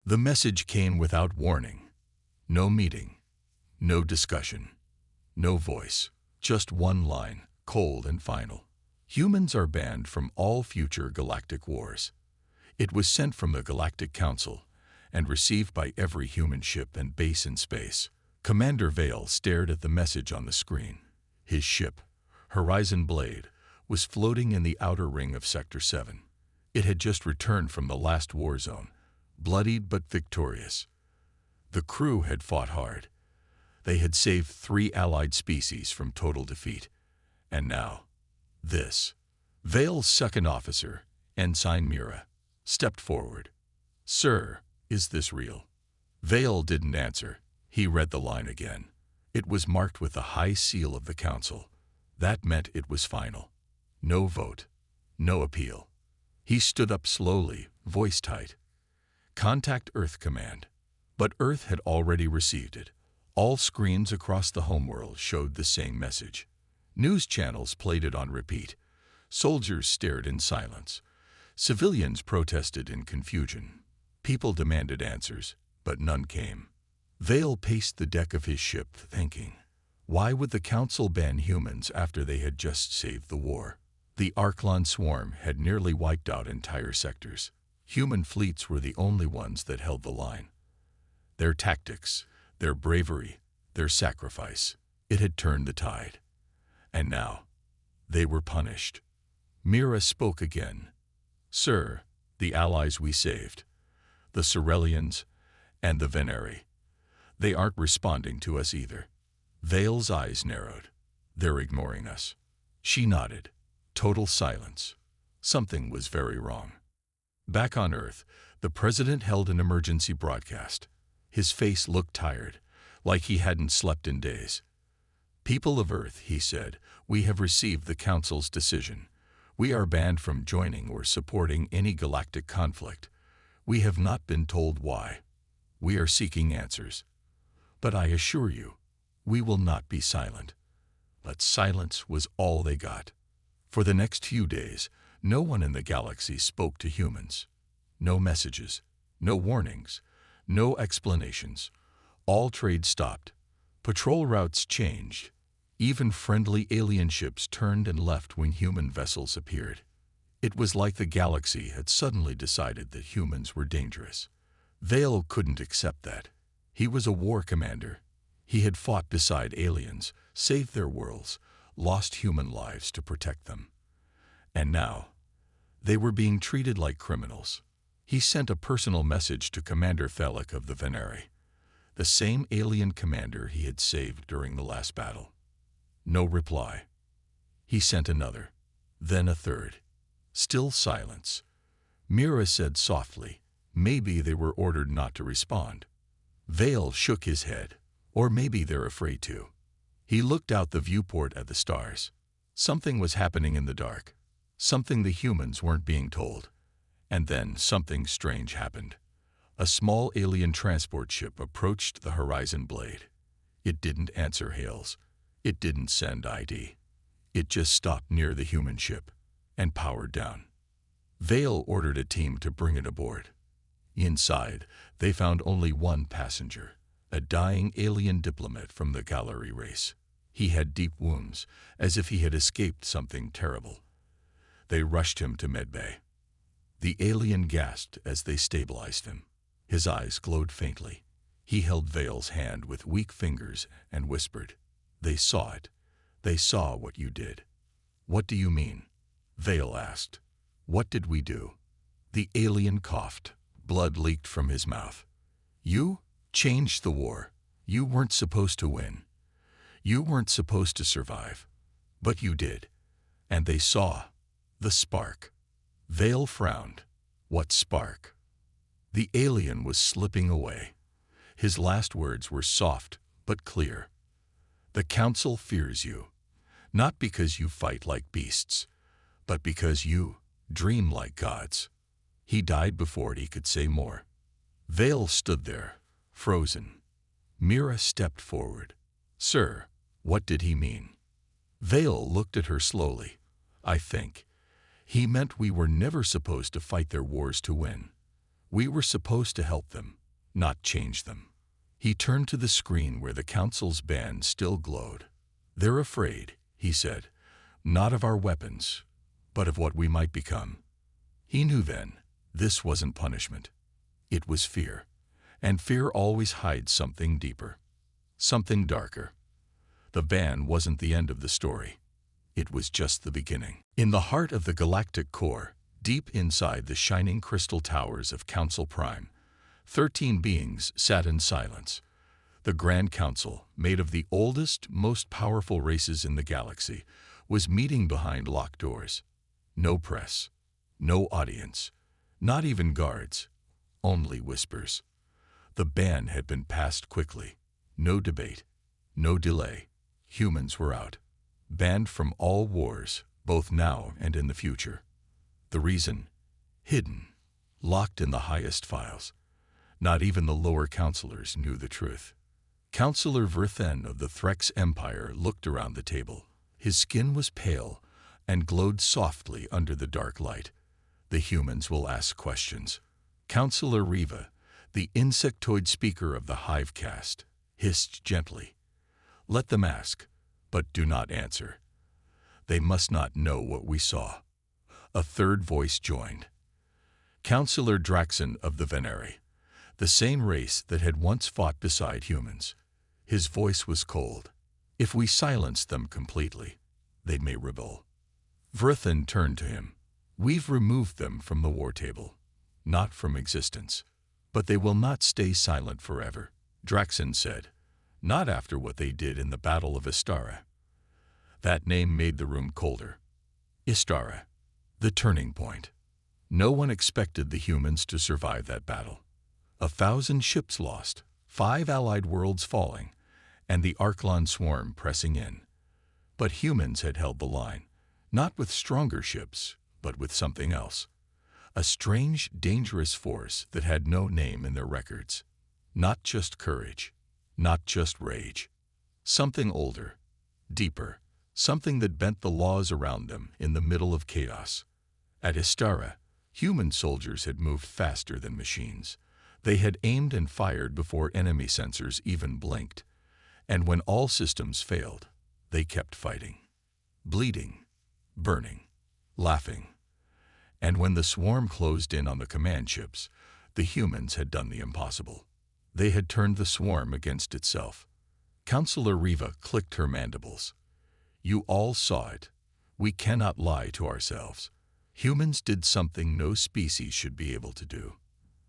The message came without warning. No meeting, no discussion, no voice, just one line, cold and final. Humans are banned from all future galactic wars. It was sent from the Galactic Council and received by every human ship and base in space. Commander Vale stared at the message on the screen. His ship, Horizon Blade, was floating in the outer ring of Sector 7. It had just returned from the last war zone, bloodied but victorious. The crew had fought hard. They had saved 3 allied species from total defeat. And now, this. Vale's second officer, Ensign Mira, stepped forward. "Sir, is this real?" Vale didn't answer. He read the line again. It was marked with the high seal of the Council. That meant it was final. No vote. No appeal. He stood up slowly, voice tight. "Contact Earth Command." But Earth had already received it. All screens across the homeworld showed the same message. News channels played it on repeat. Soldiers stared in silence. Civilians protested in confusion. People demanded answers, but none came. Vale paced the deck of his ship, thinking, why would the Council ban humans after they had just saved the war? The Arklon swarm had nearly wiped out entire sectors. Human fleets were the only ones that held the line. Their tactics, their bravery, their sacrifice, it had turned the tide. And now, they were punished. Mira spoke again. "Sir, the allies we saved, the Cerelians and the Veneri, they aren't responding to us either." Vale's eyes narrowed. "They're ignoring us." She nodded. Total silence. Something was very wrong. Back on Earth, the president held an emergency broadcast. His face looked tired, like he hadn't slept in days. "People of Earth," he said, "we have received the Council's decision. We are banned from joining or supporting any galactic conflict. We have not been told why. We are seeking answers. But I assure you, we will not be silent." But silence was all they got. For the next few days, no one in the galaxy spoke to humans. No messages, no warnings, no explanations. All trade stopped. Patrol routes changed. Even friendly alien ships turned and left when human vessels appeared. It was like the galaxy had suddenly decided that humans were dangerous. Vale couldn't accept that. He was a war commander. He had fought beside aliens, saved their worlds, lost human lives to protect them. And now, they were being treated like criminals. He sent a personal message to Commander Thelic of the Veneri, the same alien commander he had saved during the last battle. No reply. He sent another, then a third. Still silence. Mira said softly, "Maybe they were ordered not to respond." Vale shook his head. "Or maybe they're afraid to." He looked out the viewport at the stars. Something was happening in the dark. Something the humans weren't being told. And then something strange happened. A small alien transport ship approached the Horizon Blade. It didn't answer hails. It didn't send ID. It just stopped near the human ship and powered down. Vale ordered a team to bring it aboard. Inside, they found only one passenger, a dying alien diplomat from the Gallery race. He had deep wounds, as if he had escaped something terrible. They rushed him to medbay. The alien gasped as they stabilized him. His eyes glowed faintly. He held Vale's hand with weak fingers and whispered, "They saw it. They saw what you did." "What do you mean?" Vale asked. "What did we do?" The alien coughed. Blood leaked from his mouth. "You changed the war. You weren't supposed to win. You weren't supposed to survive. But you did. And they saw the spark." Vale frowned. "What spark?" The alien was slipping away. His last words were soft but clear. "The Council fears you, not because you fight like beasts, but because you dream like gods." He died before he could say more. Vale stood there, frozen. Mira stepped forward. "Sir, what did he mean?" Vale looked at her slowly. "I think he meant we were never supposed to fight their wars to win. We were supposed to help them, not change them. He turned to the screen where the Council's band still glowed. They're afraid, he said, not of our weapons, but of what we might become. He knew then, this wasn't punishment. It was fear. And fear always hides something deeper, something darker. The van wasn't the end of the story. It was just the beginning. In the heart of the galactic core, deep inside the shining crystal towers of Council Prime, 13 beings sat in silence. The Grand Council, made of the oldest, most powerful races in the galaxy, was meeting behind locked doors. No press, no audience, not even guards, only whispers. The ban had been passed quickly. No debate, no delay. Humans were out, banned from all wars, both now and in the future. The reason? Hidden, locked in the highest files. Not even the lower counselors knew the truth. Counselor Verthen of the Threx Empire looked around the table. His skin was pale and glowed softly under the dark light. The humans will ask questions. Counselor Riva, the insectoid speaker of the Hive caste, hissed gently. Let them ask, but do not answer. They must not know what we saw. A third voice joined. Counselor Draxon of the Veneri, the same race that had once fought beside humans. His voice was cold. If we silence them completely, they may rebel. Verthen turned to him. We've removed them from the war table, not from existence. But they will not stay silent forever, Draxon said. Not after what they did in the Battle of Istara. That name made the room colder. Istara, the turning point. No one expected the humans to survive that battle. 1,000 ships lost, 5 allied worlds falling, and the Arklon swarm pressing in. But humans had held the line, not with stronger ships, but with something else. A strange, dangerous force that had no name in their records. Not just courage, not just rage. Something older, deeper, something that bent the laws around them in the middle of chaos. At Istara, human soldiers had moved faster than machines. They had aimed and fired before enemy sensors even blinked. And when all systems failed, they kept fighting. Bleeding, burning, laughing. And when the swarm closed in on the command ships, the humans had done the impossible. They had turned the swarm against itself. Counselor Riva clicked her mandibles. You all saw it. We cannot lie to ourselves. Humans did something no species should be able to do.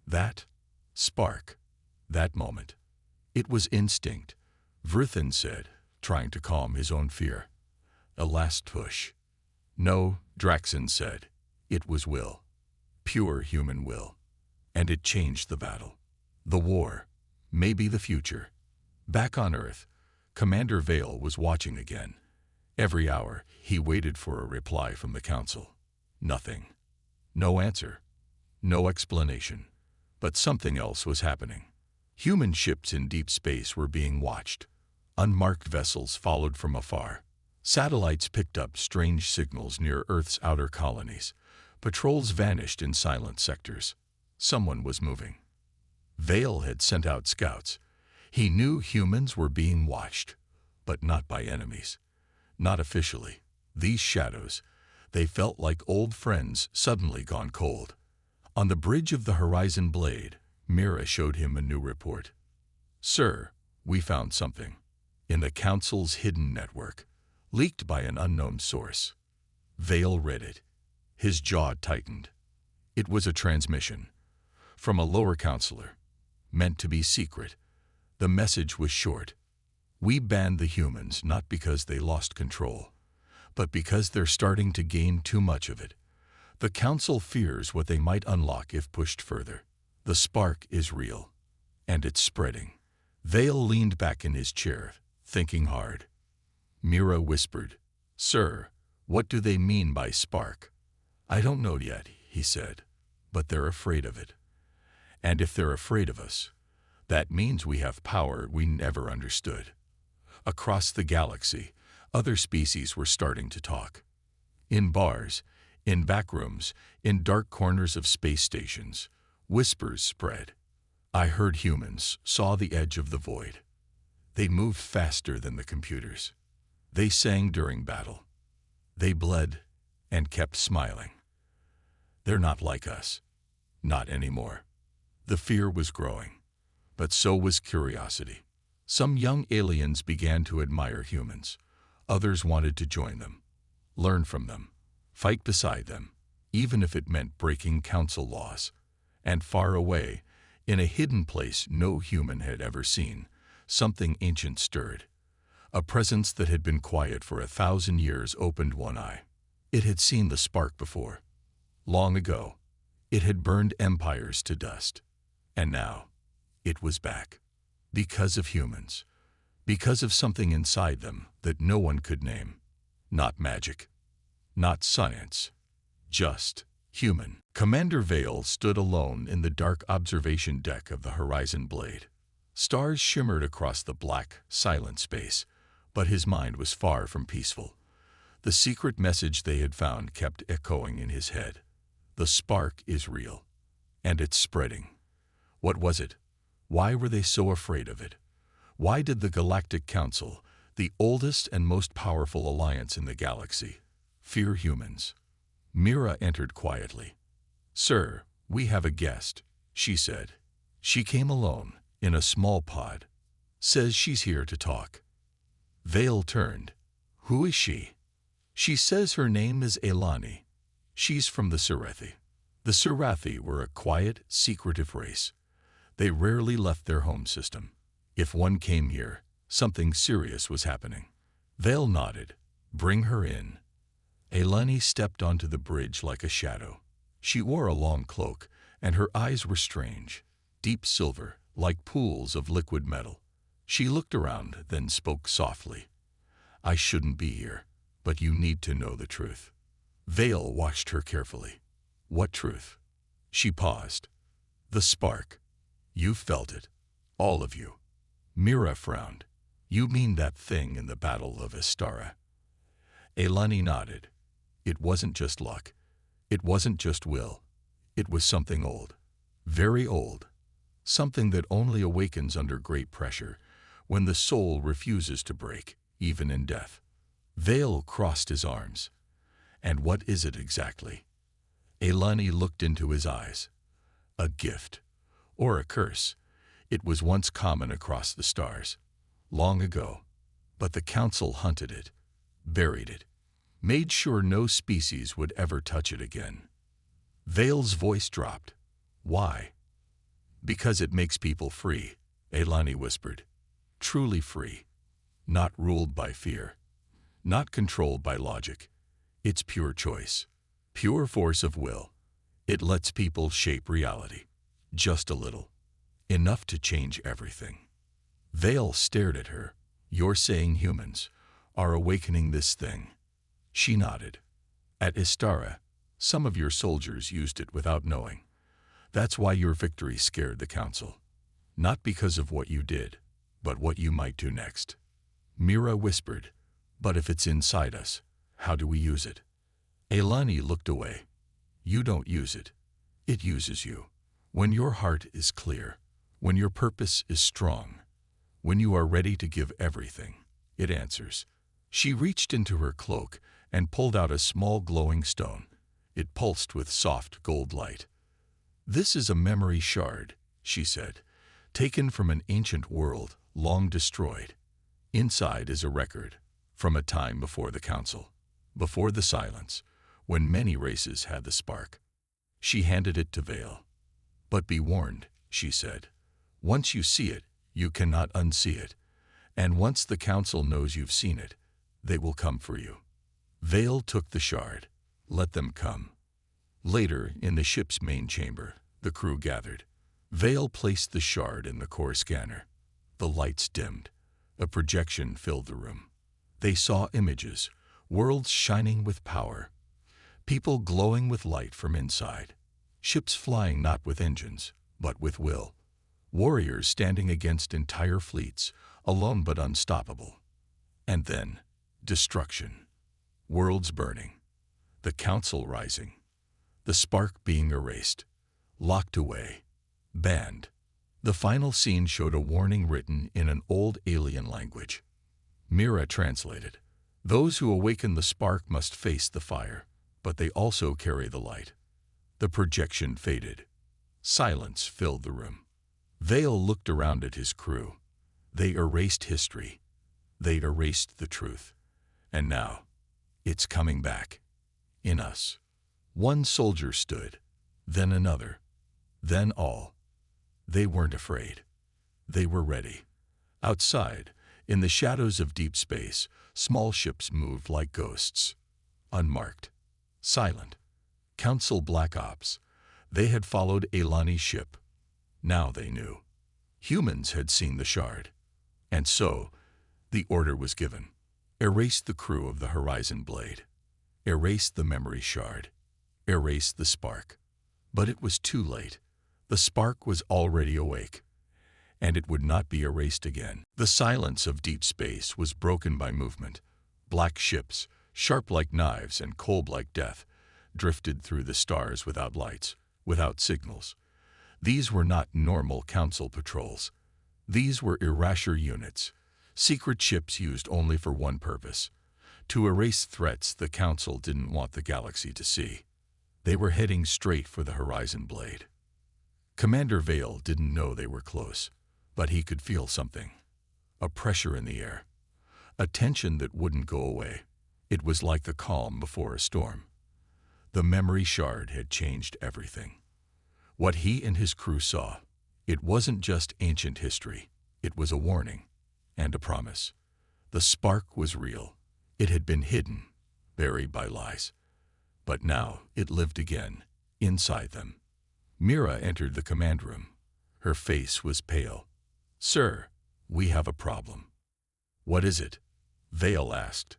That spark, that moment. It was instinct, Verthen said, trying to calm his own fear. A last push. No, Draxon said. It was will. Pure human will. And it changed the battle. The war. Maybe the future. Back on Earth, Commander Vale was watching again. Every hour, he waited for a reply from the Council. Nothing. No answer. No explanation. But something else was happening. Human ships in deep space were being watched. Unmarked vessels followed from afar. Satellites picked up strange signals near Earth's outer colonies. Patrols vanished in silent sectors. Someone was moving. Vale had sent out scouts. He knew humans were being watched, but not by enemies. Not officially. These shadows, they felt like old friends suddenly gone cold. On the bridge of the Horizon Blade, Mira showed him a new report. Sir, we found something. In the Council's hidden network, leaked by an unknown source. Vale read it. His jaw tightened. It was a transmission. From a lower counselor. Meant to be secret. The message was short. We banned the humans not because they lost control, but because they're starting to gain too much of it. The Council fears what they might unlock if pushed further. The spark is real, and it's spreading. Vale leaned back in his chair, thinking hard. Mira whispered, Sir, what do they mean by spark? I don't know yet, he said, but they're afraid of it. And if they're afraid of us, that means we have power we never understood. Across the galaxy, other species were starting to talk. In bars, in back rooms, in dark corners of space stations, Whispers spread. I heard humans saw the edge of the void. They moved faster than the computers. They sang during battle. They bled and kept smiling. They're not like us. Not anymore. The fear was growing, but so was curiosity. Some young aliens began to admire humans. Others wanted to join them, learn from them, fight beside them, even if it meant breaking council laws. And far away, in a hidden place no human had ever seen, something ancient stirred. A presence that had been quiet for 1,000 years opened one eye. It had seen the spark before. Long ago, it had burned empires to dust. And now, it was back. Because of humans. Because of something inside them that no one could name. Not magic. Not science. Just human. Commander Vale stood alone in the dark observation deck of the Horizon Blade. Stars shimmered across the black, silent space, but his mind was far from peaceful. The secret message they had found kept echoing in his head. The spark is real, and it's spreading. What was it? Why were they so afraid of it? Why did the Galactic Council, the oldest and most powerful alliance in the galaxy, fear humans? Mira entered quietly. "Sir, we have a guest," she said. She came alone, in a small pod. "Says she's here to talk." Vale turned. "Who is she?" "She says her name is Elani. She's from the Surathi." The Surathi were a quiet, secretive race. They rarely left their home system. If one came here, something serious was happening. Vale nodded. "Bring her in." Elani stepped onto the bridge like a shadow. She wore a long cloak, and her eyes were strange, deep silver, like pools of liquid metal. She looked around, then spoke softly. "I shouldn't be here, but you need to know the truth." Vale watched her carefully. "What truth?" She paused. "The spark. You felt it. All of you." Mira frowned. "You mean that thing in the Battle of Astara?" Elani nodded. "It wasn't just luck. It wasn't just will. It was something old. Very old. Something that only awakens under great pressure, when the soul refuses to break, even in death." Vale crossed his arms. "And what is it exactly?" Elani looked into his eyes. "A gift. Or a curse. It was once common across the stars. Long ago. But the Council hunted it. Buried it. Made sure no species would ever touch it again." Vale's voice dropped. "Why?" "Because it makes people free," Elani whispered. "Truly free. Not ruled by fear. Not controlled by logic. It's pure choice. Pure force of will. It lets people shape reality. Just a little. Enough to change everything." Vale stared at her. "You're saying humans are awakening this thing?" She nodded. "At Istara, some of your soldiers used it without knowing. That's why your victory scared the Council. Not because of what you did, but what you might do next." Mira whispered, "But if it's inside us, how do we use it?" Elani looked away. "You don't use it. It uses you. When your heart is clear, when your purpose is strong, when you are ready to give everything, it answers." She reached into her cloak and pulled out a small glowing stone. It pulsed with soft gold light. "This is a memory shard," she said, "taken from an ancient world long destroyed. Inside is a record, from a time before the Council, before the silence, when many races had the spark." She handed it to Vale. "But be warned," she said. "Once you see it, you cannot unsee it. And once the Council knows you've seen it, they will come for you." Vale took the shard. "Let them come." Later, in the ship's main chamber, the crew gathered. Vale placed the shard in the core scanner. The lights dimmed. A projection filled the room. They saw images, worlds shining with power, people glowing with light from inside, ships flying not with engines, but with will, warriors standing against entire fleets, alone but unstoppable. And then, destruction. Worlds burning. The Council rising. The spark being erased. locked away, banned. The final scene showed a warning written in an old alien language. Mira translated. Those who awaken the spark must face the fire, but they also carry the light. The projection faded. Silence filled the room. Vale looked around at his crew. They erased history. They'd erased the truth. And now, it's coming back. In us. One soldier stood, then another, then all. They weren't afraid. They were ready. Outside, in the shadows of deep space, small ships moved like ghosts. Unmarked. Silent. Council Black Ops. They had followed Elani's ship. Now they knew. Humans had seen the shard. And so, the order was given. Erase the crew of the Horizon Blade. Erase the memory shard. Erase the spark. But it was too late. The spark was already awake. And it would not be erased again. The silence of deep space was broken by movement. Black ships, sharp like knives and cold like death, drifted through the stars without lights, without signals. These were not normal Council patrols. These were Erasure units, secret ships used only for one purpose: to erase threats the Council didn't want the galaxy to see. They were heading straight for the Horizon Blade. Commander Vale didn't know they were close, but he could feel something. A pressure in the air. A tension that wouldn't go away. It was like the calm before a storm. The memory shard had changed everything. What he and his crew saw, it wasn't just ancient history. It was a warning and a promise. The spark was real. It had been hidden, buried by lies. But now it lived again, inside them. Mira entered the command room. Her face was pale. "Sir, we have a problem." "What is it?" Vale asked.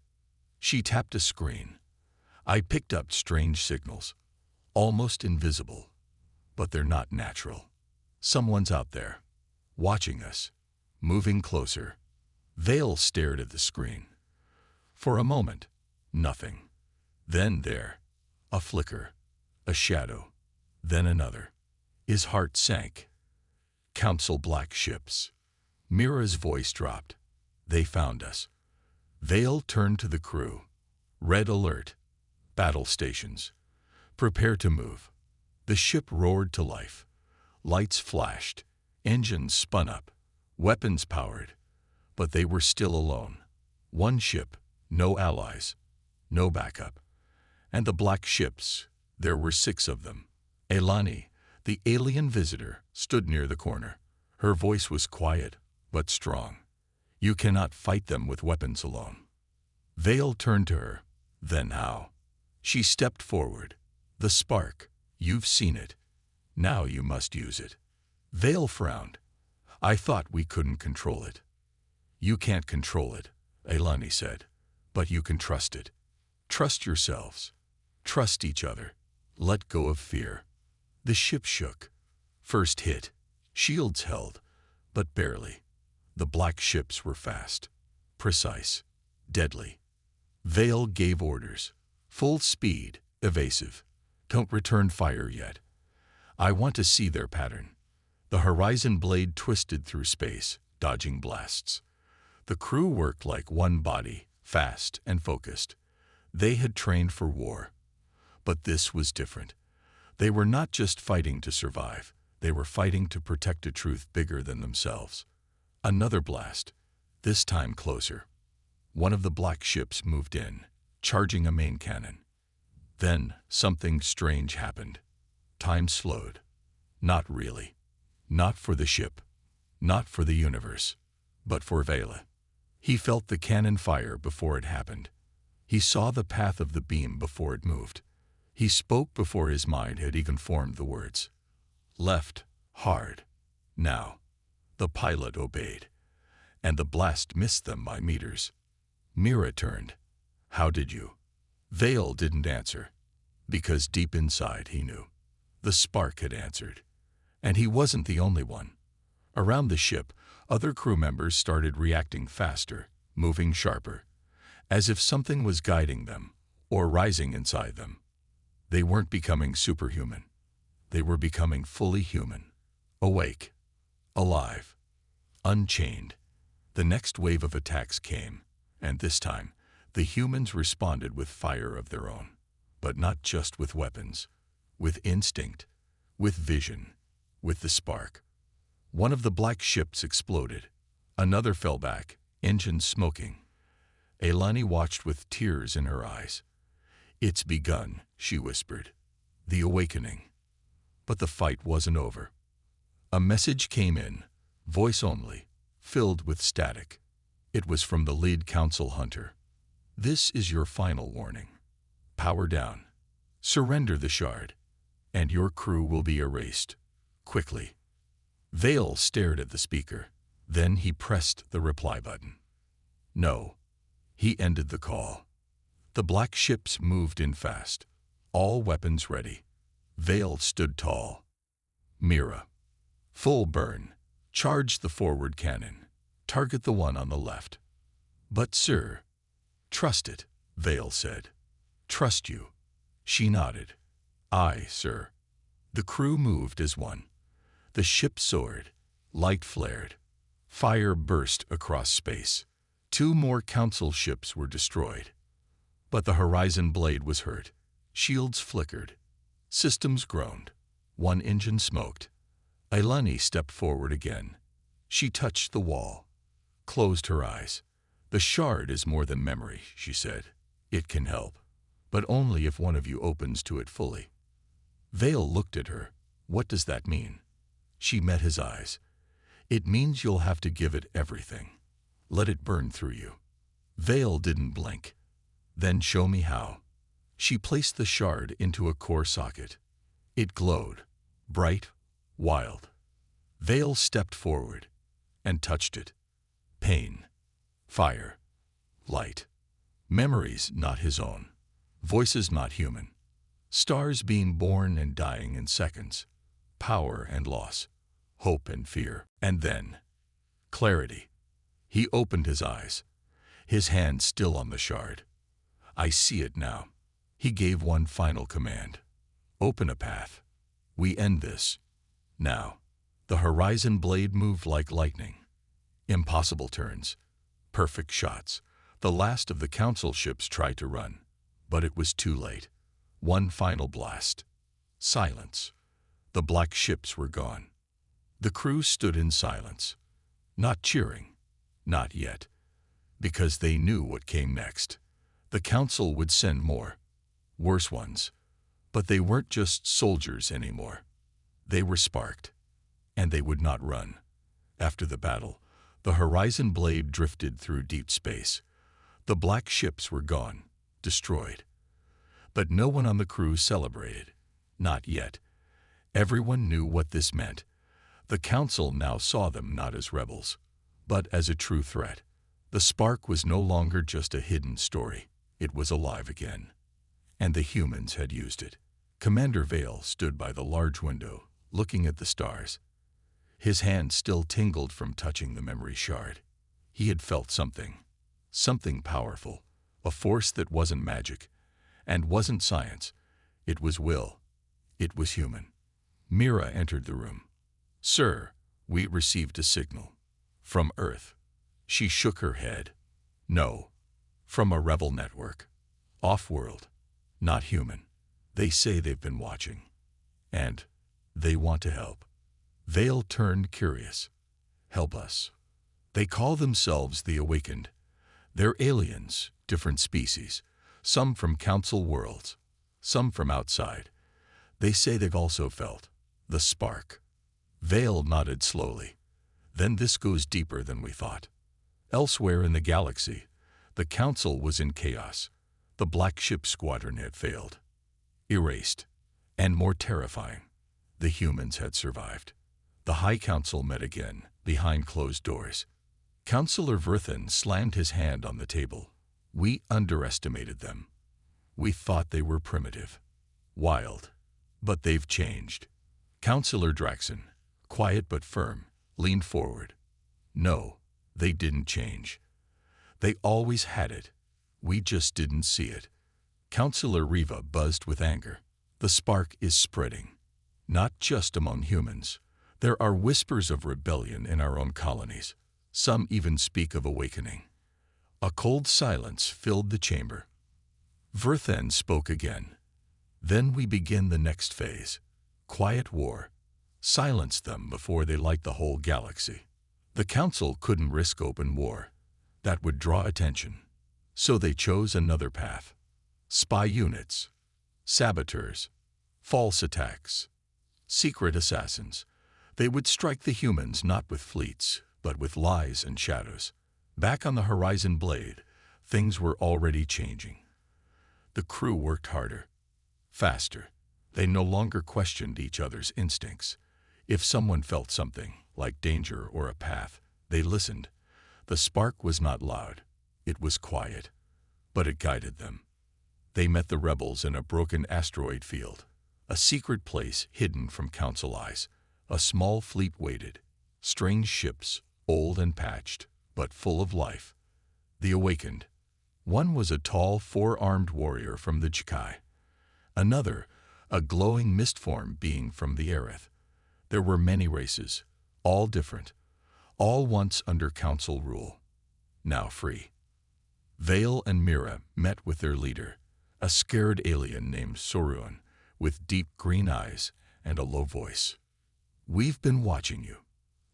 She tapped a screen. I picked up strange signals, almost invisible, but they're not natural. Someone's out there, watching us, moving closer. Vale stared at the screen. For a moment, nothing. Then there, a flicker, a shadow, then another. His heart sank. Council Black ships. Mira's voice dropped. They found us. Vale turned to the crew. Red alert. Battle stations. Prepare to move. The ship roared to life. Lights flashed. Engines spun up. Weapons powered. But they were still alone. One ship, no allies, no backup. And the black ships, there were 6 of them. Elani, the alien visitor, stood near the corner. Her voice was quiet, but strong. "You cannot fight them with weapons alone." Vale turned to her. "Then how?" She stepped forward. "The spark. You've seen it. Now you must use it." Vale frowned. "I thought we couldn't control it." "You can't control it," Elani said, "but you can trust it. Trust yourselves. Trust each other. Let go of fear." The ship shook. First hit. Shields held, but barely. The black ships were fast, precise, deadly. Vale gave orders. "Full speed, evasive. Don't return fire yet. I want to see their pattern." The Horizon Blade twisted through space, dodging blasts. The crew worked like one body, fast and focused. They had trained for war. But this was different. They were not just fighting to survive. They were fighting to protect a truth bigger than themselves. Another blast, this time closer. One of the black ships moved in, charging a main cannon. Then something strange happened. Time slowed. Not really. Not for the ship. Not for the universe. But for Vale. He felt the cannon fire before it happened. He saw the path of the beam before it moved. He spoke before his mind had even formed the words. Left, hard. Now. The pilot obeyed. And the blast missed them by meters. Mira turned. "How did you?" Vale didn't answer. Because deep inside he knew. The spark had answered. And he wasn't the only one. Around the ship, other crew members started reacting faster, moving sharper, as if something was guiding them, or rising inside them. They weren't becoming superhuman. They were becoming fully human, awake, alive, unchained. The next wave of attacks came, and this time, the humans responded with fire of their own. But not just with weapons, with instinct, with vision, with the spark. One of the black ships exploded. Another fell back, engines smoking. Elani watched with tears in her eyes. "It's begun," she whispered. "The awakening." But the fight wasn't over. A message came in, voice only, filled with static. It was from the lead council hunter. "This is your final warning. Power down. Surrender the shard, and your crew will be erased. Quickly." Vale stared at the speaker. Then he pressed the reply button. No. He ended the call. The black ships moved in fast, all weapons ready. Vale stood tall. "Mira. Full burn. Charge the forward cannon. Target the one on the left." "But sir." "Trust it," Vale said. "Trust you." She nodded. "Aye, sir." The crew moved as one. The ship soared. Light flared. Fire burst across space. 2 more council ships were destroyed. But the horizon blade was hurt. Shields flickered. Systems groaned. 1 engine smoked. Elani stepped forward again. She touched the wall, closed her eyes. "The shard is more than memory," she said. "It can help, but only if one of you opens to it fully." Vale looked at her. "What does that mean?" She met his eyes. "It means you'll have to give it everything. Let it burn through you." Vale didn't blink. "Then show me how." She placed the shard into a core socket. It glowed, bright, wild. Vale stepped forward and touched it. Pain, fire, light. Memories not his own. Voices not human. Stars being born and dying in seconds. Power and loss. Hope and fear. And then, clarity. He opened his eyes, his hand still on the shard. "I see it now." He gave one final command. "Open a path. We end this. Now." The horizon blade moved like lightning. Impossible turns. Perfect shots. The last of the council ships tried to run, but it was too late. One final blast. Silence. The black ships were gone. The crew stood in silence, not cheering, not yet, because they knew what came next. The council would send more, worse ones, but they weren't just soldiers anymore. They were sparked, and they would not run. After the battle, the horizon blade drifted through deep space. The black ships were gone, destroyed. But no one on the crew celebrated, not yet. Everyone knew what this meant. The council now saw them not as rebels, but as a true threat. The spark was no longer just a hidden story. It was alive again. And the humans had used it. Commander Vale stood by the large window, looking at the stars. His hand still tingled from touching the memory shard. He had felt something powerful, a force that wasn't magic, and wasn't science. It was will. It was human. Mira entered the room. "Sir, we received a signal. From Earth." She shook her head. "No. From a rebel network. Off-world. Not human. They say they've been watching. And they want to help." Vale turned curious. "Help us." "They call themselves the Awakened. They're aliens, different species, some from council worlds, some from outside. They say they've also felt the spark." Vale nodded slowly. "Then this goes deeper than we thought." Elsewhere in the galaxy, the council was in chaos. The black ship squadron had failed. Erased. And more terrifying, the humans had survived. The High Council met again, behind closed doors. Councillor Verthan slammed his hand on the table. "We underestimated them. We thought they were primitive, wild, but they've changed." Councillor Draxon, quiet but firm, leaned forward. "No, they didn't change. They always had it. We just didn't see it." Councillor Riva buzzed with anger. "The spark is spreading. Not just among humans. There are whispers of rebellion in our own colonies. Some even speak of awakening. A cold silence filled the chamber. Verthen spoke again. Then we begin the next phase. Quiet war. Silence them before they light the whole galaxy. The Council couldn't risk open war. That would draw attention. So they chose another path. Spy units. Saboteurs. False attacks. Secret assassins. They would strike the humans not with fleets, but with lies and shadows. Back on the Horizon Blade, things were already changing. The crew worked harder, faster. They no longer questioned each other's instincts. If someone felt something, like danger or a path, they listened. The spark was not loud. It was quiet. But it guided them. They met the rebels in a broken asteroid field, a secret place hidden from Council eyes. A small fleet waited. Strange ships, old and patched, but full of life. The awakened. One was a tall, four-armed warrior from the Jkai. Another, a glowing mist-form being from the Aerith. There were many races, all different, all once under Council rule, now free. Vale and Mira met with their leader, a scared alien named Soruan, with deep green eyes and a low voice. "We've been watching you,"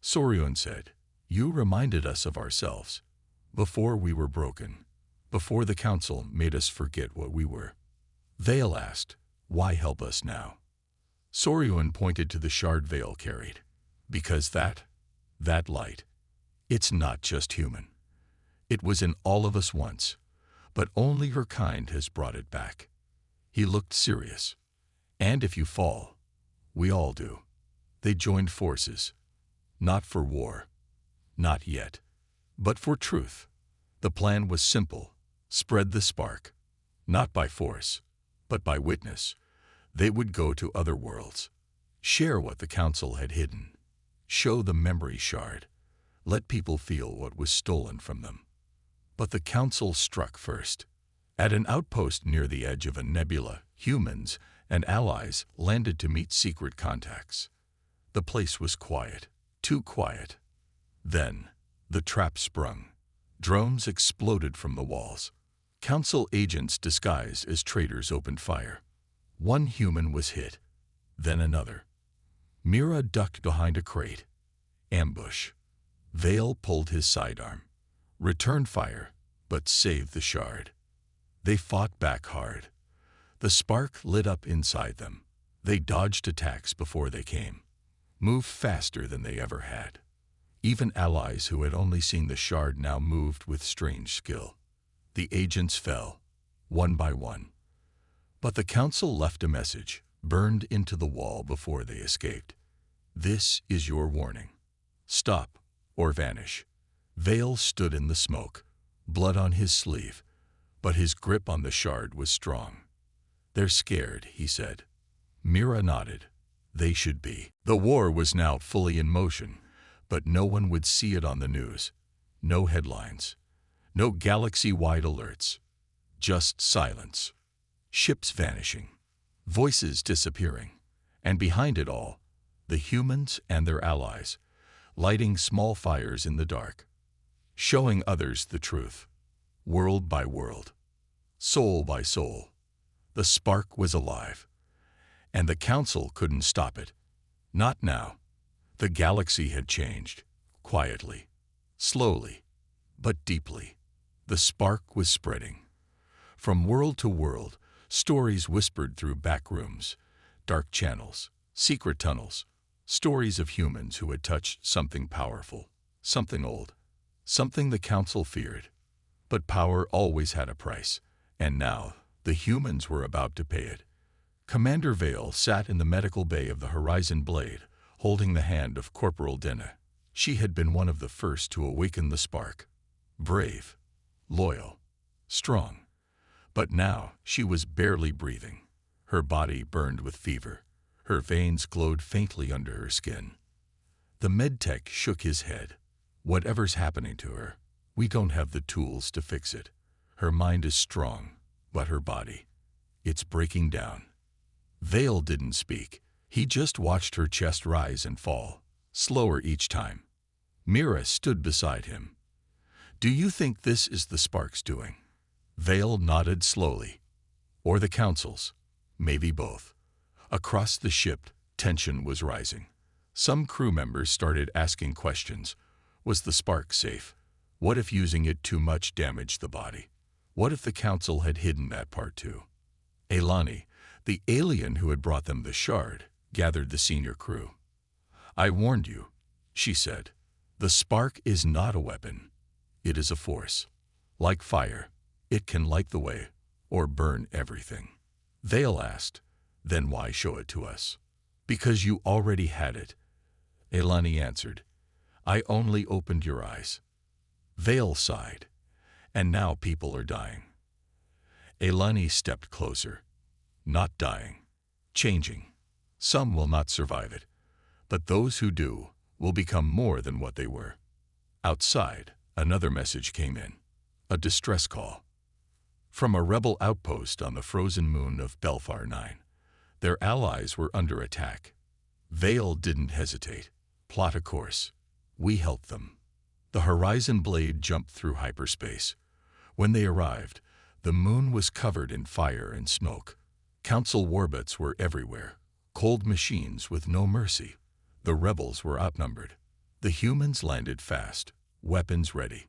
Soruan said. "You reminded us of ourselves, before we were broken, before the Council made us forget what we were." Vale asked, "Why help us now?" Soruan pointed to the shard Vale carried. "Because that light, it's not just human. It was in all of us once, but only her kind has brought it back." He looked serious. "And if you fall, we all do." They joined forces, not for war, not yet, but for truth. The plan was simple: spread the spark, not by force, but by witness. They would go to other worlds, share what the Council had hidden, show the memory shard, let people feel what was stolen from them. But the Council struck first. At an outpost near the edge of a nebula, humans and allies landed to meet secret contacts. The place was quiet, too quiet. Then, the trap sprung. Drones exploded from the walls. Council agents disguised as traitors opened fire. One human was hit, then another. Mira ducked behind a crate. Ambush. Vale pulled his sidearm. Returned fire, but saved the shard. They fought back hard. The spark lit up inside them. They dodged attacks before they came, moved faster than they ever had. Even allies who had only seen the shard now moved with strange skill. The agents fell, one by one. But the Council left a message, burned into the wall before they escaped. "This is your warning. Stop or vanish." Vale stood in the smoke, blood on his sleeve, but his grip on the shard was strong. "They're scared," he said. Mira nodded. They should be. The war was now fully in motion, but no one would see it on the news. No headlines. No galaxy-wide alerts. Just silence. Ships vanishing. Voices disappearing. And behind it all, the humans and their allies, lighting small fires in the dark, showing others the truth. World by world. Soul by soul. The spark was alive. And the Council couldn't stop it. Not now. The galaxy had changed. Quietly. Slowly. But deeply. The spark was spreading. From world to world, stories whispered through back rooms, dark channels, secret tunnels, stories of humans who had touched something powerful, something old, something the Council feared. But power always had a price, and now the humans were about to pay it. Commander Vale sat in the medical bay of the Horizon Blade, holding the hand of Corporal Denna. She had been one of the first to awaken the spark. Brave, loyal, strong. But now she was barely breathing. Her body burned with fever. Her veins glowed faintly under her skin. The medtech shook his head. "Whatever's happening to her, we don't have the tools to fix it. Her mind is strong, but her body, it's breaking down." Vale didn't speak. He just watched her chest rise and fall, slower each time. Mira stood beside him. "Do you think this is the Spark's doing?" Vale nodded slowly. "Or the Council's? Maybe both." Across the ship, tension was rising. Some crew members started asking questions. Was the Spark safe? What if using it too much damaged the body? What if the Council had hidden that part too? Elani, the alien who had brought them the shard, gathered the senior crew. "I warned you," she said. "The Spark is not a weapon. It is a force. Like fire, it can light the way or burn everything." Vale asked, "Then why show it to us?" "Because you already had it," Elani answered. "I only opened your eyes." Vale sighed. "And now people are dying." Elani stepped closer. "Not dying. Changing. Some will not survive it. But those who do will become more than what they were." Outside, another message came in. A distress call. From a rebel outpost on the frozen moon of Belfar 9. Their allies were under attack. Vale didn't hesitate. "Plot a course. We helped them." The Horizon Blade jumped through hyperspace. When they arrived, the moon was covered in fire and smoke. Council warbats were everywhere, cold machines with no mercy. The rebels were outnumbered. The humans landed fast, weapons ready.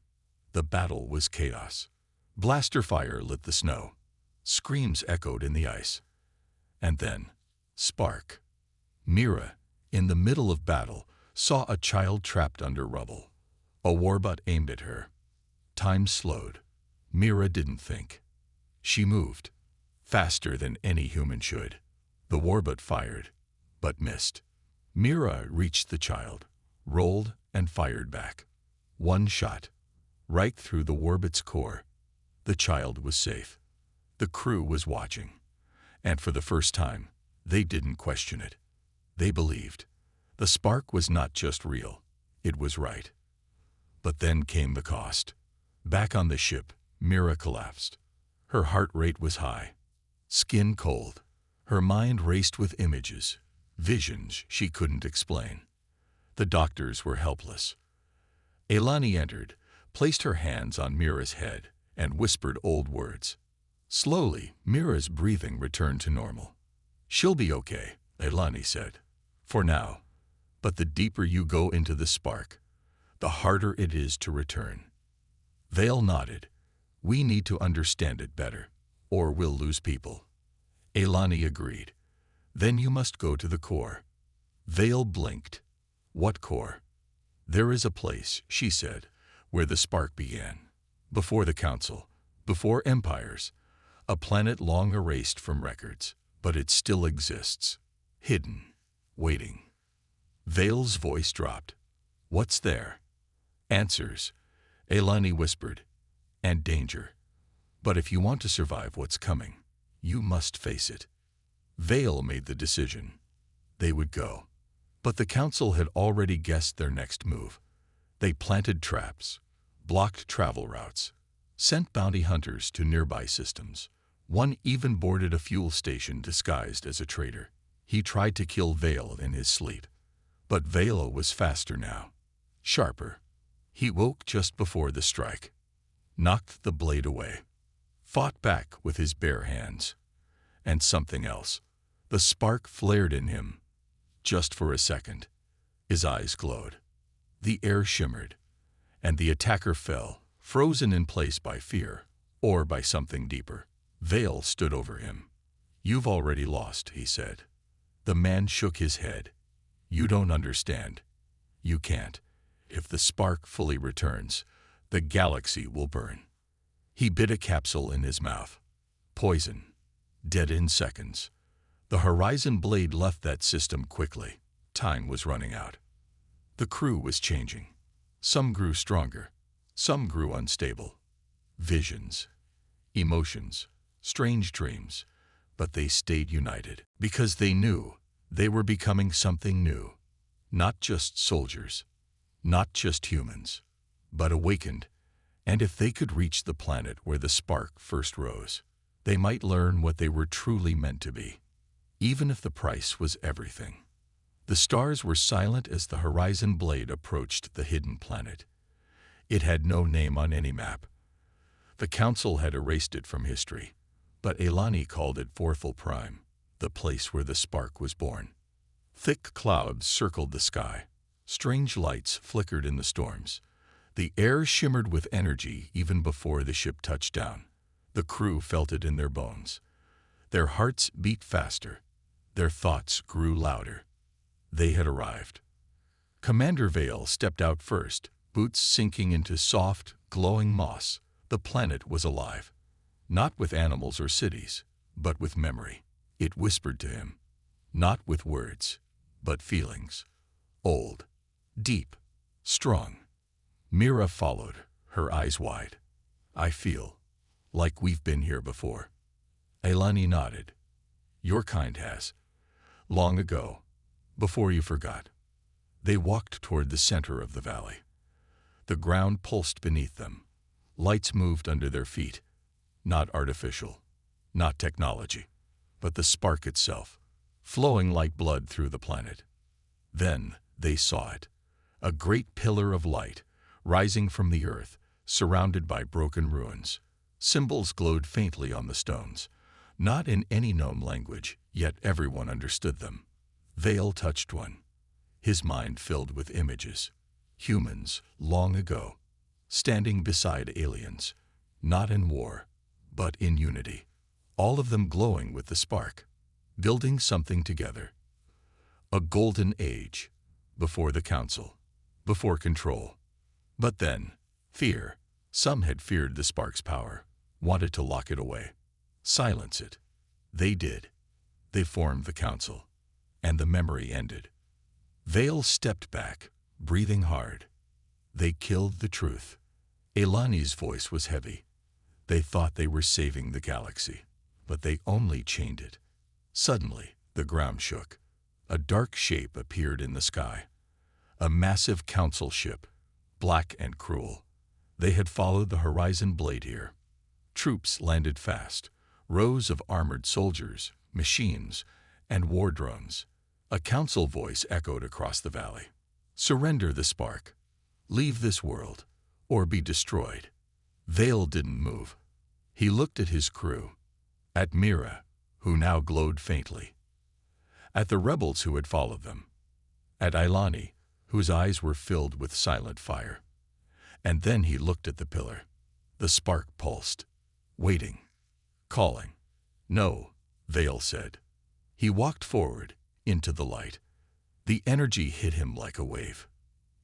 The battle was chaos. Blaster fire lit the snow. Screams echoed in the ice. And then, Spark. Mira, in the middle of battle, saw a child trapped under rubble. A warbot aimed at her. Time slowed. Mira didn't think. She moved, faster than any human should. The warbot fired, but missed. Mira reached the child, rolled, and fired back. One shot, right through the warbot's core. The child was safe. The crew was watching. And for the first time, they didn't question it. They believed. The Spark was not just real, it was right. But then came the cost. Back on the ship, Mira collapsed. Her heart rate was high, skin cold. Her mind raced with images, visions she couldn't explain. The doctors were helpless. Elani entered, placed her hands on Mira's head, and whispered old words. Slowly, Mira's breathing returned to normal. "She'll be okay," Elani said. "For now. But the deeper you go into the Spark, the harder it is to return." Vale nodded. "We need to understand it better, or we'll lose people." Elani agreed. "Then you must go to the core." Vale blinked. "What core?" "There is a place," she said, "where the Spark began. Before the Council, before empires, a planet long erased from records, but it still exists, hidden, waiting." Vale's voice dropped. "What's there?" "Answers," Elani whispered, "and danger. But if you want to survive what's coming, you must face it." Vale made the decision. They would go. But the Council had already guessed their next move. They planted traps, blocked travel routes, sent bounty hunters to nearby systems. One even boarded a fuel station disguised as a traitor. He tried to kill Vale in his sleep. But Vale was faster now, sharper. He woke just before the strike, knocked the blade away, fought back with his bare hands. And something else. The Spark flared in him, just for a second. His eyes glowed. The air shimmered, and the attacker fell, frozen in place by fear, or by something deeper. Vale stood over him. "You've already lost," he said. The man shook his head. "You don't understand. You can't. If the Spark fully returns, the galaxy will burn." He bit a capsule in his mouth. Poison. Dead in seconds. The Horizon Blade left that system quickly. Time was running out. The crew was changing. Some grew stronger. Some grew unstable. Visions. Emotions. Strange dreams. But they stayed united. Because they knew they were becoming something new. Not just soldiers. Not just humans. But awakened. And if they could reach the planet where the Spark first rose, they might learn what they were truly meant to be. even if the price was everything. The stars were silent as the horizon blade approached the hidden planet. It had no name on any map. The Council had erased it from history, but Elani called it Vorthal Prime, the place where the spark was born. Thick clouds circled the sky. Strange lights flickered in the storms. The air shimmered with energy even before the ship touched down. The crew felt it in their bones. Their hearts beat faster. Their thoughts grew louder. They had arrived. Commander Vale stepped out first, boots sinking into soft, glowing moss. The planet was alive. Not with animals or cities, but with memory. It whispered to him. Not with words, but feelings. Old, deep, strong. Mira followed, her eyes wide. I feel like we've been here before. Elani nodded. Your kind has. Long ago, before you forgot. They walked toward the center of the valley. The ground pulsed beneath them. Lights moved under their feet. Not artificial, not technology, but the spark itself, flowing like blood through the planet. Then they saw it, a great pillar of light, rising from the earth, surrounded by broken ruins. Symbols glowed faintly on the stones, not in any known language, yet everyone understood them. Vale touched one, his mind filled with images. Humans, long ago, standing beside aliens, not in war, but in unity. All of them glowing with the spark, building something together. A golden age, before the Council, before control. But then, fear. Some had feared the spark's power, wanted to lock it away, silence it. They did. They formed the Council, and the memory ended. Vale stepped back, breathing hard. They killed the truth. Elani's voice was heavy. They thought they were saving the galaxy, but they only chained it. Suddenly, the ground shook. A dark shape appeared in the sky. A massive council ship, black and cruel. They had followed the horizon blade here. Troops landed fast, rows of armored soldiers, machines, and war drones. A council voice echoed across the valley. Surrender the spark. Leave this world, or be destroyed. Vale didn't move. He looked at his crew, at Mira, who now glowed faintly, at the rebels who had followed them, at Elani, whose eyes were filled with silent fire. And then he looked at the pillar. The spark pulsed, waiting, calling. No, Vale said. He walked forward, into the light. The energy hit him like a wave.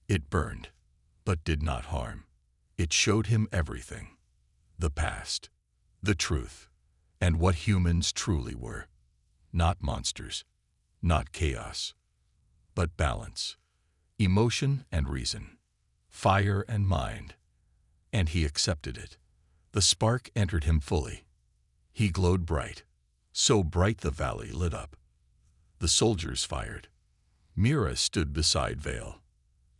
It burned, but did not harm. It showed him everything. The past, the truth, and what humans truly were. Not monsters, not chaos, but balance, emotion and reason, fire and mind. And he accepted it. The spark entered him fully. He glowed bright, so bright the valley lit up. The soldiers fired. Mira stood beside Vale.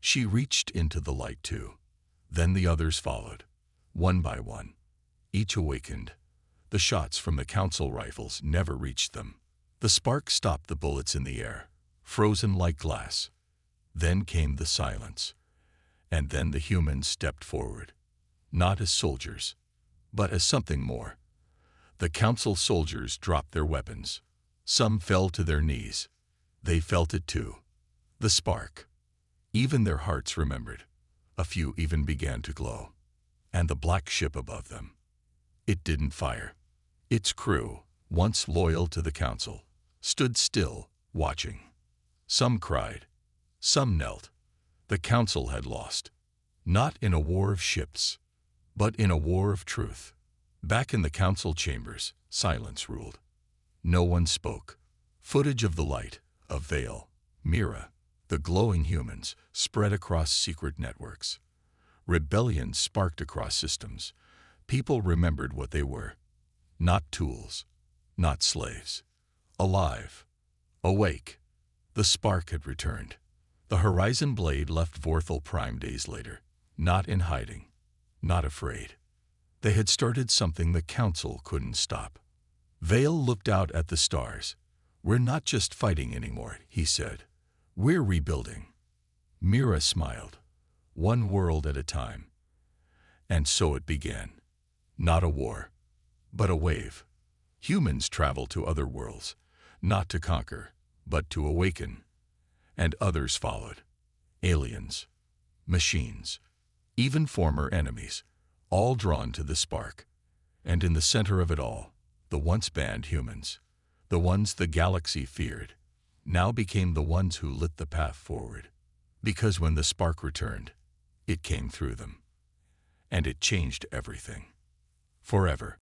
She reached into the light too. Then the others followed, one by one. Each awakened. The shots from the council rifles never reached them. The spark stopped the bullets in the air, frozen like glass. Then came the silence. And then the humans stepped forward, not as soldiers, but as something more. The council soldiers dropped their weapons. Some fell to their knees. They felt it too. The spark. Even their hearts remembered. A few even began to glow. And the black ship above them. It didn't fire. Its crew, once loyal to the council, stood still, watching. Some cried. Some knelt. The council had lost. Not in a war of ships, but in a war of truth. Back in the council chambers, silence ruled. No one spoke. Footage of the light, of Vale, Mira, the glowing humans, spread across secret networks. Rebellion sparked across systems. People remembered what they were. Not tools, not slaves. Alive, awake. The spark had returned. The horizon blade left Vorthal Prime days later, not in hiding, not afraid. They had started something the council couldn't stop. Vale looked out at the stars. "We're not just fighting anymore," he said. "We're rebuilding." Mira smiled. "One world at a time." And so it began. Not a war, but a wave. Humans traveled to other worlds, not to conquer, but to awaken. And others followed. Aliens, machines, even former enemies, all drawn to the spark. And in the center of it all, the once banned humans, the ones the galaxy feared, now became the ones who lit the path forward. Because when the spark returned, it came through them. And it changed everything. Forever.